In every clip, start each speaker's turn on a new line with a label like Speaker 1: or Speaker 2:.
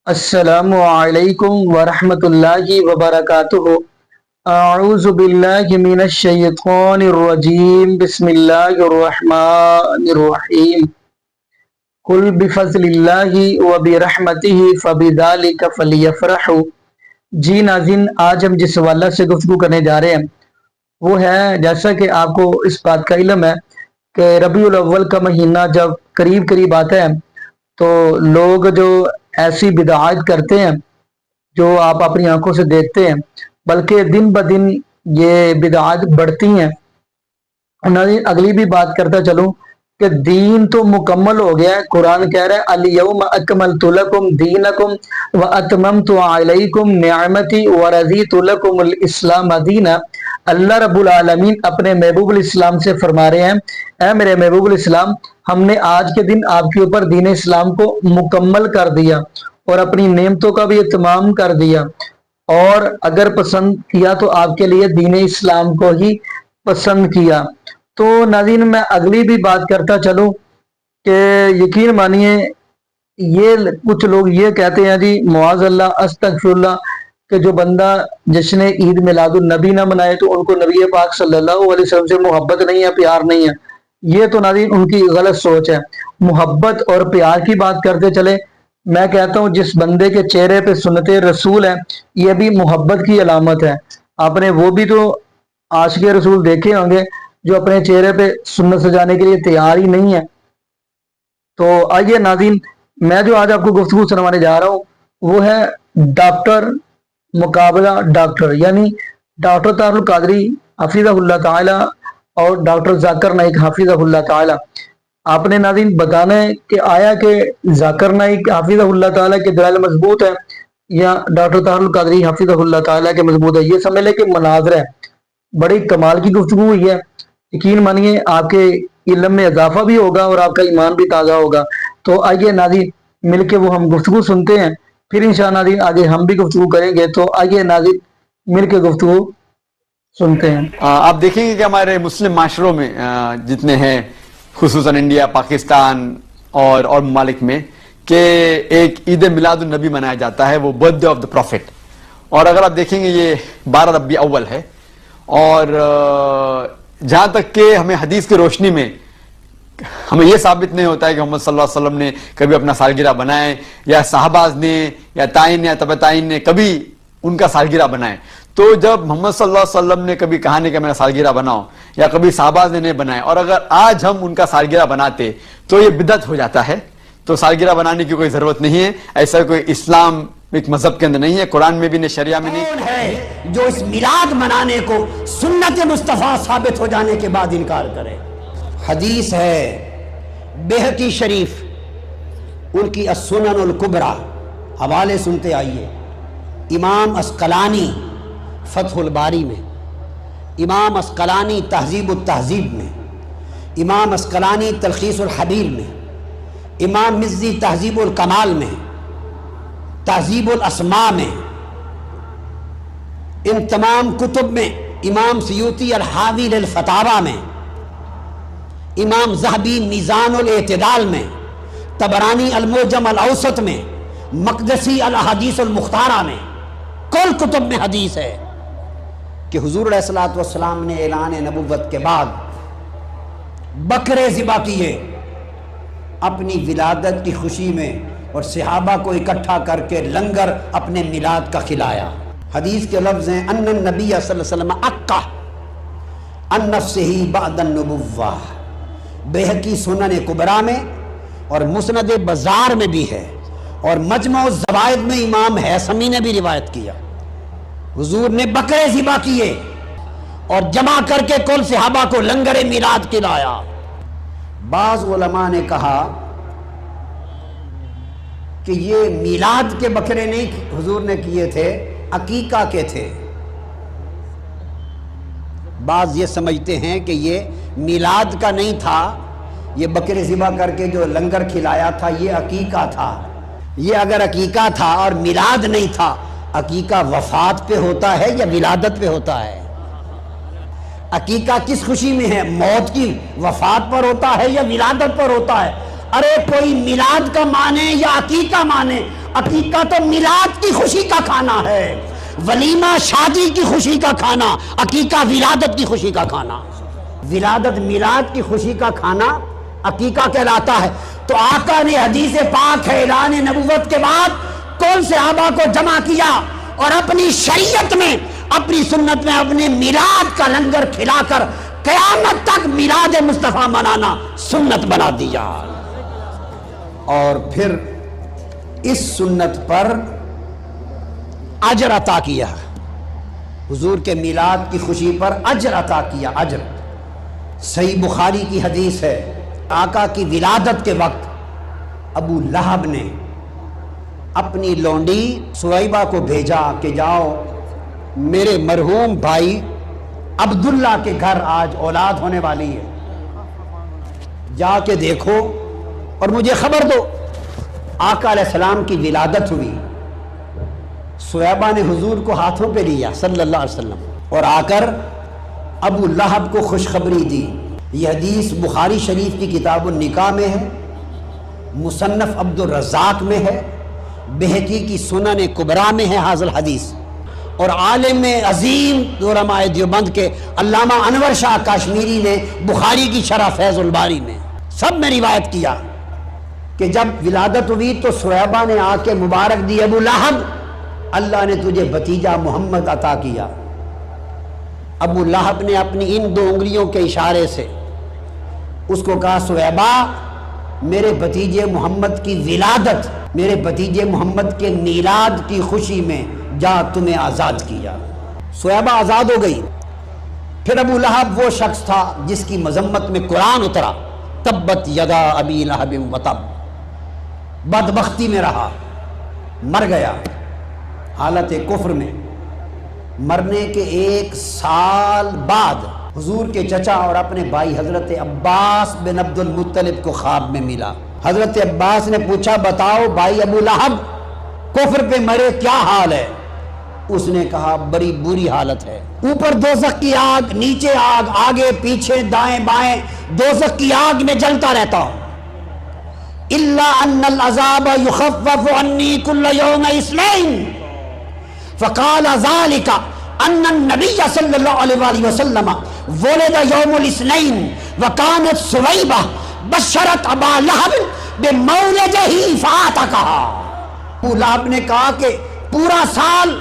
Speaker 1: السلام علیکم ورحمۃ اللہ وبرکاتہ۔ اعوذ باللہ من الشیطان الرجیم، بسم اللہ الرحمن الرحیم۔ قل بفضل اللہ وبرحمتہ فبذلک فلیفرحوا۔ جی ناظرین، آج ہم جس حوالہ سے گفتگو کرنے جا رہے ہیں وہ ہے، جیسا کہ آپ کو اس بات کا علم ہے کہ ربیع الاول کا مہینہ جب قریب قریب آتا ہے تو لوگ جو ایسی بدعات کرتے ہیں جو آپ اپنی آنکھوں سے دیکھتے ہیں، بلکہ دن بدن یہ بدعات بڑھتی ہیں۔ اگلی بھی بات کرتا چلوں کہ دین تو مکمل ہو گیا ہے۔ قرآن کہہ رہا ہے الیوم اکملت لکم دینکم واتممت علیکم نعمتی ورضیت لکم الاسلام دینا۔ اللہ رب العالمین اپنے محبوب الاسلام سے فرما رہے ہیں، اے میرے محبوب الاسلام، ہم نے آج کے دن آپ کے اوپر دین اسلام کو مکمل کر دیا اور اپنی نعمتوں کا بھی اتمام کر دیا، اور اگر پسند کیا تو آپ کے لیے دین اسلام کو ہی پسند کیا۔ تو ناظرین، میں اگلی بھی بات کرتا چلوں کہ یقین مانیے یہ کچھ لوگ یہ کہتے ہیں، جی معاذ اللہ استغفر اللہ، کہ جو بندہ جشن عید میلاد النبی نہ منائے تو ان کو نبی پاک صلی اللہ علیہ وسلم سے محبت نہیں ہے، پیار نہیں ہے۔ یہ تو ناظرین ان کی غلط سوچ ہے۔ محبت اور پیار کی بات کرتے چلے، میں کہتا ہوں جس بندے کے چہرے پہ سنت رسول ہے یہ بھی محبت کی علامت ہے۔ آپ نے وہ بھی تو عاشق رسول دیکھے ہوں گے جو اپنے چہرے پہ سنت سجانے کے لیے تیار ہی نہیں ہے۔ تو آئیے ناظرین، میں جو آج آپ کو گفتگو سنوانے جا رہا ہوں وہ ہے ڈاکٹر مقابلہ ڈاکٹر، یعنی ڈاکٹر طاہر القادری حفظہ اللہ تعالی اور ڈاکٹر ذاکر نائک حفظہ اللہ تعالی۔ آپ نے ناظرین بتانا ہے کہ آیا کہ ذاکر نائک حفظہ اللہ تعالی کے دلائل مضبوط ہے یا ڈاکٹر طاہر القادری حفظہ اللہ تعالی کے مضبوط ہے۔ یہ سمجھ لے کہ مناظرہ ہے، بڑی کمال کی گفتگو ہوئی ہے۔ یقین مانیے آپ کے علم میں اضافہ بھی ہوگا اور آپ کا ایمان بھی تازہ ہوگا۔ تو آئیے ناظرین مل کے وہ ہم گفتگو سنتے ہیں، پھر انشاءاللہ ناظرین آگے ہم بھی گفتگو کریں گے۔ تو آئیے ناظرین مل کے گفتگو سنتے ہیں۔
Speaker 2: آپ دیکھیں گے کہ ہمارے مسلم معاشروں میں جتنے ہیں، خصوصاً انڈیا، پاکستان اور ممالک میں، کہ ایک عید میلاد النبی منایا جاتا ہے، وہ birth day of the prophet. اور اگر آپ دیکھیں گے یہ 12 ربیع اول ہے، اور جہاں تک کہ ہمیں حدیث کی روشنی میں ہمیں یہ ثابت نہیں ہوتا ہے کہ محمد صلی اللہ علیہ وسلم نے کبھی اپنا سالگرہ بنائے، یا صحابہ نے یا تائین یا تبع تائین نے کبھی ان کا سالگرہ بنائے۔ تو جب محمد صلی اللہ علیہ وسلم نے کبھی کہا نہیں کہ میرا سالگرہ بناؤ، یا کبھی صحابہ نے نہیں بنائے، اور اگر آج ہم ان کا سالگرہ بناتے تو یہ بدعت ہو جاتا ہے۔ تو سالگرہ بنانے کی کوئی ضرورت نہیں ہے، ایسا کوئی اسلام ایک مذہب کے اندر نہیں ہے، قرآن میں بھی نہیں، شریعہ میں نہیں۔
Speaker 3: کون ہے جو اس میلاد منانے کو سنت مصطفیٰ ثابت ہو جانے کے بعد انکار کرے؟ حدیث ہے بیہقی شریف، ان کی السنن الکبریٰ، حوالے سنتے آئیے۔ امام عسقلانی فتح الباری میں، امام عسقلانی تہذیب التہذیب میں، امام عسقلانی تلخیص الحبیر میں، امام مزی تہذیب الکمال میں، تہذیب الاسماء میں، ان تمام کتب میں، امام سیوطی الحاوی للفتاوی میں، امام ذہبی میزان الاعتدال میں، طبرانی المعجم الاوسط میں، مقدسی الاحادیث المختارہ میں، کل کتب میں حدیث ہے کہ حضور علیہ الصلوۃ والسلام نے اعلان نبوت کے بعد بکرے ذبح کیے اپنی ولادت کی خوشی میں، اور صحابہ کو اکٹھا کر کے لنگر اپنے میلاد کا کھلایا۔ حدیث کے لفظ ہیں ان النبی صلی اللہ علیہ وسلم عقہ عن نفسہ بعد النبوہ۔ بیہقی سنن کبریٰ میں اور مسند بزار میں بھی ہے، اور مجمع الزوائد میں امام حیثمی نے بھی روایت کیا، حضور نے بکرے ذبح کیے اور جمع کر کے کل صحابہ کو لنگر میلاد کھلایا۔ بعض علماء نے کہا کہ یہ میلاد کے بکرے نہیں حضور نے کیے تھے، عقیقہ کے تھے۔ بعض یہ سمجھتے ہیں کہ یہ میلاد کا نہیں تھا، یہ بکرے ذبح کر کے جو لنگر کھلایا تھا یہ عقیقہ تھا۔ یہ اگر عقیقہ تھا اور میلاد نہیں تھا، عقیقہ وفات پہ ہوتا ہے یا ولادت پہ ہوتا ہے؟ عقیقہ کس خوشی میں ہے؟ موت کی، وفات پر ہوتا ہے یا ولادت پر ہوتا ہے؟ ارے کوئی میلاد کا مانے یا عقیقہ مانے، عقیقہ تو میلاد کی خوشی کا کھانا ہے، ولیمہ شادی کی خوشی کا کھانا، عقیقہ ولادت کی خوشی کا کھانا۔ ولادت میلاد کی خوشی کا کھانا عقیقہ کہلاتا ہے۔ تو آقا نے حدیث پاک ہے اعلان نبوت کے بعد کون صحابہ کو جمع کیا اور اپنی شریعت میں، اپنی سنت میں اپنے میلاد کا لنگر کھلا کر قیامت تک میلاد مصطفیٰ منانا سنت بنا دیا، اور پھر اس سنت پر اجر عطا کیا، حضور کے میلاد کی خوشی پر اجر عطا کیا، اجر۔ صحیح بخاری کی حدیث ہے، آقا کی ولادت کے وقت ابو لہب نے اپنی لونڈی سویبہ کو بھیجا کہ جاؤ میرے مرحوم بھائی عبداللہ کے گھر آج اولاد ہونے والی ہے، جا کے دیکھو اور مجھے خبر دو۔ آقا علیہ السلام کی ولادت ہوئی، سویبہ نے حضور کو ہاتھوں پہ لیا صلی اللہ علیہ وسلم اور آ کر ابو لہب کو خوشخبری دی۔ یہ حدیث بخاری شریف کی کتاب النکاح میں ہے، مصنف عبد الرزاق میں ہے، بہقی کی سنن کبریٰ میں ہے حاصل حدیث، اور عالم عظیم علماء دیوبند کے علامہ انور شاہ کاشمیری نے بخاری کی شرح فیض الباری میں سب میں روایت کیا کہ جب ولادت ہوئی تو سویبہ نے آ کے مبارک دی، ابو لہب اللہ نے تجھے بھتیجا محمد عطا کیا۔ ابو لہب نے اپنی ان 2 انگلیوں کے اشارے سے اس کو کہا سویبہ میرے بھتیجے محمد کی ولادت، میرے بھتیجے محمد کے میلاد کی خوشی میں جا تمہیں آزاد کیا۔ سویبہ آزاد ہو گئی۔ پھر ابو لہب وہ شخص تھا جس کی مذمت میں قرآن اترا، تبت یدا ابی لہب وتب، بدبختی میں رہا، مر گیا حالت کفر میں۔ مرنے کے 1 سال بعد حضور کے چچا اور اپنے بھائی حضرت عباس بن عبد المطلب کو خواب میں ملا۔ حضرت عباس نے پوچھا بتاؤ بھائی ابو لہب کفر پہ مرے کیا حال ہے؟ اس نے کہا بڑی بری حالت ہے، اوپر دوزخ کی آگ، نیچے آگ، آگے پیچھے دائیں بائیں دوزخ کی آگ میں جلتا رہتا ہوں۔ الا ان العذاب يخفف عني كل يوم اثنين فقال ذلك ان النبي صلى الله عليه وآله وسلم ولد يوم الاثنين وكانت سويبة بشرت ابا لہب بمولده فاتقها۔ ابو لہب نے کہا کہ پورا سال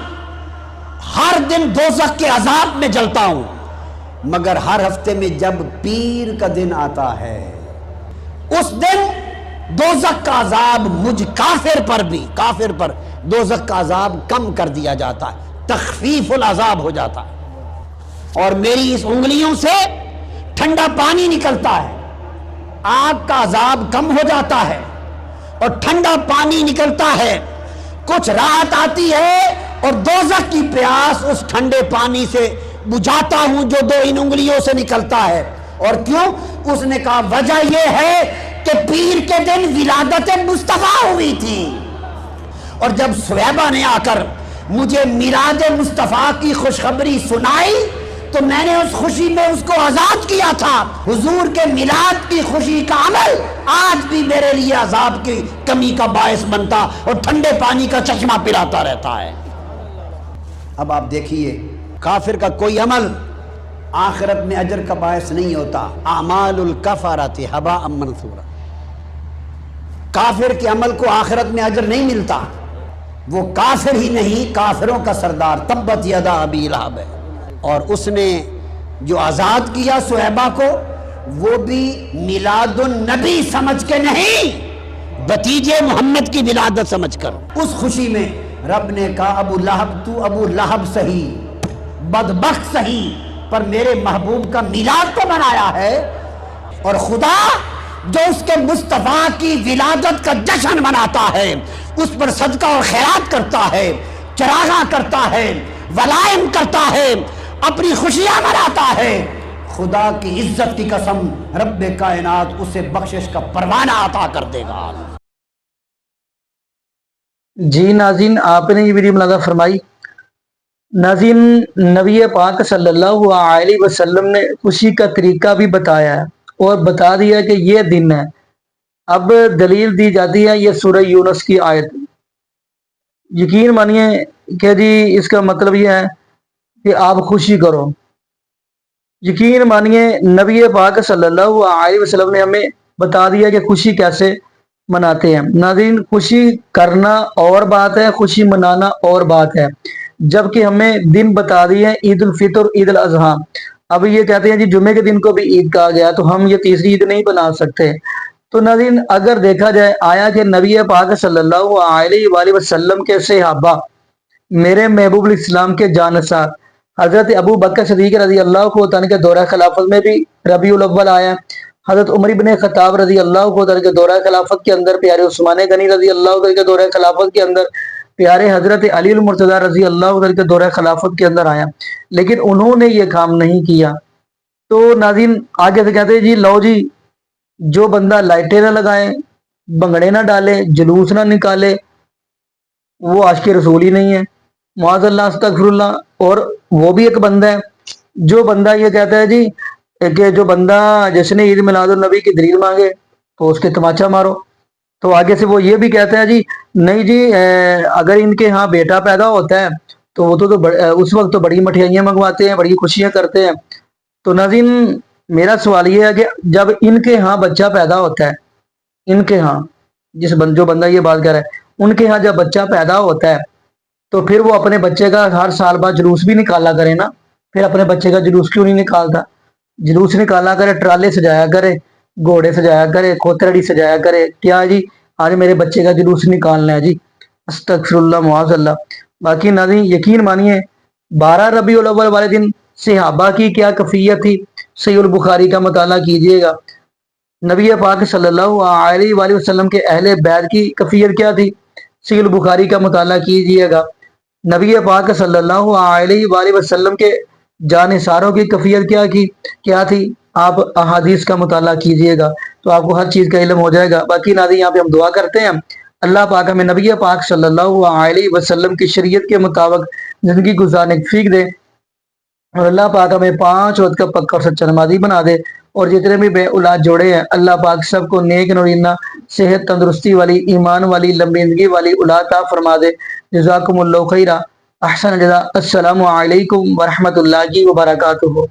Speaker 3: ہر دن دوزخ کے عذاب میں جلتا ہوں، مگر ہر ہفتے میں جب پیر کا دن آتا ہے اس دن دوزخ کا عذاب مجھ کافر پر بھی، کافر پر دوزخ کا عذاب کم کر دیا جاتا ہے، تخفیف العذاب ہو جاتا ہے، اور میری اس انگلیوں سے ٹھنڈا پانی نکلتا ہے، آگ کا عذاب کم ہو جاتا ہے اور ٹھنڈا پانی نکلتا ہے، کچھ راحت آتی ہے اور دوزخ کی پیاس اس ٹھنڈے پانی سے بجھاتا ہوں جو 2 ان انگلیوں سے نکلتا ہے۔ اور کیوں؟ اس نے کہا وجہ یہ ہے کہ پیر کے دن ولادت مصطفیٰ ہوئی تھی، اور جب سویبہ نے آ کر مجھے میلاد مصطفیٰ کی خوشخبری سنائی تو میں نے اس خوشی میں اس کو آزاد کیا تھا۔ حضور کے میلاد کی خوشی کا عمل آج بھی میرے لیے عذاب کی کمی کا باعث بنتا اور ٹھنڈے پانی کا چشمہ پلاتا رہتا ہے۔ اب آپ دیکھیے کافر کا کوئی عمل آخرت میں اجر کا باعث نہیں ہوتا، اعمال الکفرۃ ھباء منثورا، کافر کے عمل کو آخرت میں اجر نہیں ملتا، وہ کافر ہی نہیں کافروں کا سردار تبت یدا ابی لہب ہے، اور اس نے جو آزاد کیا سویبہ کو وہ بھی میلاد النبی سمجھ کے نہیں، بھتیجے محمد کی ولادت سمجھ کر۔ اس خوشی میں رب نے کہا ابو لہب تو ابو لہب سہی، بدبخت سہی، پر میرے محبوب کا میلاد تو منایا ہے، اور خدا جو اس کے مصطفیٰ کی ولادت کا جشن مناتا ہے اس پر صدقہ اور خیرات کرتا ہے، چراغاں کرتا ہے، ولائم کرتا ہے، اپنی خوشیاں مناتا ہے، خدا کی عزت کی قسم رب کائنات اسے بخشش کا پروانہ عطا کر دے گا۔
Speaker 1: جی ناظرین، آپ نے یہ ویڈیو ملاحظہ فرمائی۔ ناظرین، نبی پاک صلی اللہ علیہ وسلم نے خوشی کا طریقہ بھی بتایا ہے اور بتا دیا کہ یہ دن ہے۔ اب دلیل دی جاتی ہے یہ سورہ یونس کی آیت، یقین مانیے کہ جی اس کا مطلب یہ ہے کہ آپ خوشی کرو. یقین مانیے نبی پاک صلی اللہ علیہ وسلم نے ہمیں بتا دیا کہ خوشی کیسے مناتے ہیں. ناظرین خوشی کرنا اور بات ہے، خوشی منانا اور بات ہے. جبکہ ہمیں دن بتا دیے عید الفطر عید الاضحیٰ. اب یہ کہتے ہیں جی جمعے کے دن کو بھی عید کہا گیا تو ہم یہ تیسری عید نہیں بنا سکتے. تو ناظرین اگر دیکھا جائے آیا کہ نبی پاک صلی اللہ علیہ وآلہ وسلم کے صحابہ میرے محبوب الاسلام کے جانثار حضرت ابو بکر صدیق رضی اللہ عنہ کے دورہ خلافت میں بھی ربیع الاول آیا. حضرت عمر بن خطاب رضی اللہ عنہ کے دورہ خلافت کے اندر، پیارے عثمان غنی رضی اللہ عنہ کے دورہ خلافت کے اندر، پیارے حضرت علی المرتضی رضی اللہ عنہ کے دورہ خلافت کے اندر آیا. لیکن انہوں نے یہ کام نہیں کیا. تو ناظرین آگے سے کہتے ہیں جی لو جی جو بندہ لائٹیں نہ لگائے، بنگڑے نہ ڈالے، جلوس نہ نکالے، وہ عاشق رسول ہی نہیں ہے. معاذ اللہ استغفر اللہ. اور وہ بھی ایک بندہ ہے جو بندہ یہ کہتا ہے جی کہ جو بندہ جس نے عید میلاد النبی کی دلیل مانگے تو اس کے تماچا مارو. تو آگے سے وہ یہ بھی کہتا ہے جی نہیں جی اگر ان کے ہاں بیٹا پیدا ہوتا ہے تو وہ تو اس وقت تو بڑی مٹھائیاں منگواتے ہیں، بڑی خوشیاں کرتے ہیں. تو ناظرین میرا سوال یہ ہے کہ جب ان کے ہاں بچہ پیدا ہوتا ہے، ان کے ہاں جو بندہ یہ بات کر رہا ہے ان کے ہاں جب بچہ پیدا ہوتا ہے تو پھر وہ اپنے بچے کا ہر سال بعد جلوس بھی نکالا کرے نا. پھر اپنے بچے کا جلوس کیوں نہیں نکالتا؟ جلوس نکالا کرے، ٹرالے سجایا کرے، گھوڑے سجایا کرے، کھوترڑی سجایا کرے. کیا جی آج میرے بچے کا جلوس نکالنا ہے جی؟ استغفر اللہ معاذ اللہ. باقی ناظرین یقین مانیے 12 ربیع الاول والے دن صحابہ کی کیا کیفیت تھی، صحیح البخاری کا مطالعہ کیجئے گا. نبی پاک صلی اللہ علیہ وآلہ وسلم کے اہل بیت کی کیفیت کیا تھی، صحیح البخاری کا مطالعہ کیجئے گا. نبی پاک صلی اللہ علیہ وآلہ وسلم کے جانثاروں کی کیفیت کیا تھی، آپ احادیث کا مطالعہ کیجئے گا تو آپ کو ہر چیز کا علم ہو جائے گا. باقی ناظرین یہاں پہ ہم دعا کرتے ہیں اللہ پاک ہمیں نبی پاک صلی اللہ علیہ وسلم کی شریعت کے مطابق زندگی گزارنے کی فیق دے، اور اللہ پاک ہمیں 5 وقت کا پکا اور سچا نمازی بنا دے. اور جتنے بھی بے اولاد جوڑے ہیں اللہ پاک سب کو نیک نورینہ صحت تندرستی والی ایمان والی لمبی زندگی والی اولاد عطا فرما دے. جزاکم اللہ خیرہ. احسن الجزاء. السلام علیکم ورحمۃ اللہ وبرکاتہ.